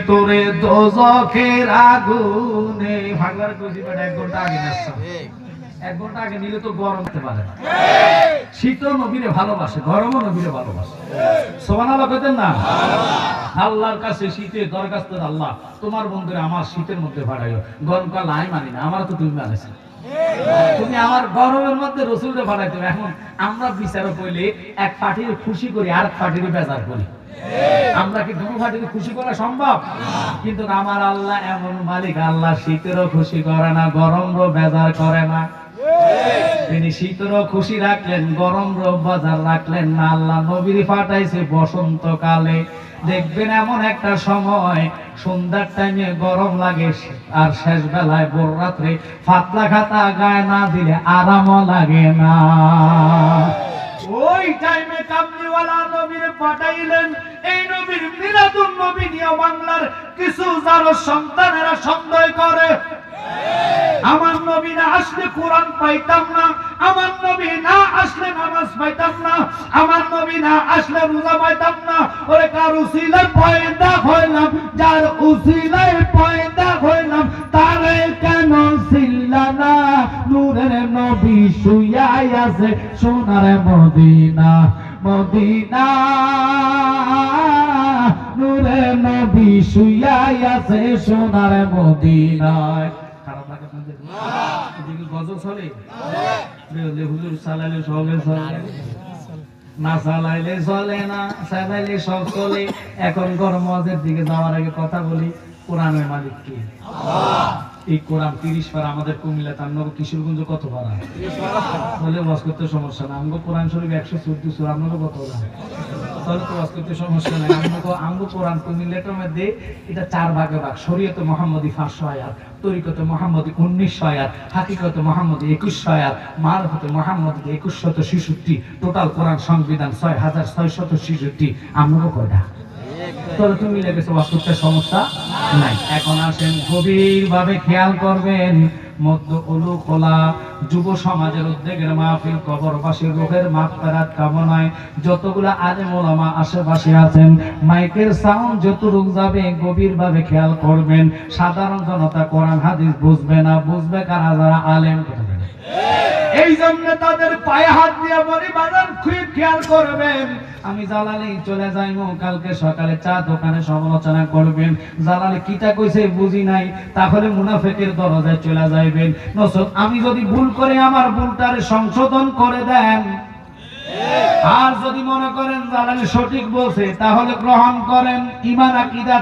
তোরে দোজখের আগুনে ভাগলার কইছি বেটা 1 ঘন্টা আগে নাসা 1 ঘন্টা আগে নিলে তো গরম হতে পারে না। শীতও নবীরে ভালোবাসে, গরমও নবীরে ভালোবাসে। সুবহানাল্লাহ কইতেন না? আল্লাহর কাছে শীতে দরখাস্ত, আল্লাহ তোমার বন্ধুরে আমার শীতের মধ্যে পাঠাইও, গরমকাল আই মানি না, আমার তো তুমি মানেছো, তুমি আমার গরমের মধ্যে রসুলকে পাঠাইতে। এখন আমরা বিচারক হইলে এক পার্টির খুশি করি আর এক পার্টির বেজার করি। আমরা কি দুটো পার্টিকে খুশি করা সম্ভব? কিন্তু আমার আল্লাহ এমন মালিক, আল্লাহ শীতেরও খুশি করে না, গরমরও বেজার করে না। তিনি শীতেরও খুশি রাখলেন, গরমরও বেজার রাখলেন না। আল্লাহ নবীর পাঠাইছে বসন্তকালে। দেখবেন এমন একটা সময় সন্ধ্যার টাইমে গরম লাগে আর শেষ বেলায় ভোর রাত্রে পাতলা খাতা গায়ে না দিলে আরামও লাগে না। ওই টাইমে কামলিওয়ালা নবীর পাঠাইলেন। এই নবীর মিলাদুন নবী নিয়ে বাংলার কিছু যারা সন্তানেরা সন্দেহ করে, আমার নবী না আসলে কোরআন পাইতাম না, আমার নবী না আসলে নামাজ পাইতাম না, আমার নবী না আসলে রোজা পাইতাম না। ওরে কার উসিলায় পয়দা হইলাম, যার উসিলায় পয়দা হইলাম, তারে কেন ছিলা না? নূরের নবী শুইয়া আছে সোনার মদিনা, মদিনা নূরের নবী শুইয়া আছে সোনার মদিনায়। খারাপ লাগে আপনাদের? এদিকে গজল চলে, হুজুর চালাইলে সবে চলে, না চালাইলে চলে না, চালাইলে সব চলে। এখন গরম ওয়াজের দিকে যাওয়ার আগে কথা বলি, কোরআনের মালিক কে? এই কোরআন 30 পারা আমাদের কুমিল্লাতে, আপনাকে কিশোরগঞ্জ কত পারা? বলে ওয়াজ করতে সমস্যা না, আমগো কোরআন শরীফ 114 সূরা, আপনাকে কত পারা? তাহলে তো ওয়াজ করতে সমস্যা নাই। আমগো কোরআন কুমিল্লাটার মধ্যে এটা 4 ভাগে ভাগ। শরীয়তে মুহাম্মদী 500 আয়াত, তরিকতে মুহাম্মদী 1900 আয়াত, হাকিকতে মুহাম্মদী 2100 আয়াত, মারফতে মুহাম্মদী 2166। টোটাল কোরআন সংবিধান 6666। আমগো কয়টা? তাহলে তুমি লেগেছে ওয়াজ করতে সমস্যা নাই। এখন আসেন গভীর ভাবে খেয়াল করবেন। মধ্য উলু খোলা যুব সমাজের উদ্যোগের মাহফিল, কবরবাসীর রূহের মাগফিরাত কামনায় যতগুলা আলেম ওলামা আশেপাশে আছেন, মাইকের সাউন্ড যতটুকু যাবে গভীর ভাবে খেয়াল করবেন। সাধারণ জনতা কোরআন হাদিস বুঝবে না, বুঝবে কারা? যারা আলেম। এই জন্য তাদের পায়ে হাত দিয়ে বলি বাজার খুব খেয়াল করবেন। আমি জালালি চলে যাইমু, কালকে সকালে চা দোকানে সমালোচনা করবেন। জালালি কিটা কইছে বুঝি নাই, তাহলে মুনাফিকের দরজায় চলে যাইবেন। নসত আমি যদি ভুল করে আমার ভুলটারে সংশোধন করে দেন, আর যদি মনে করেন জালালি সঠিক বলছে, তাহলে গ্রহণ করেন। ঈমান আকীদা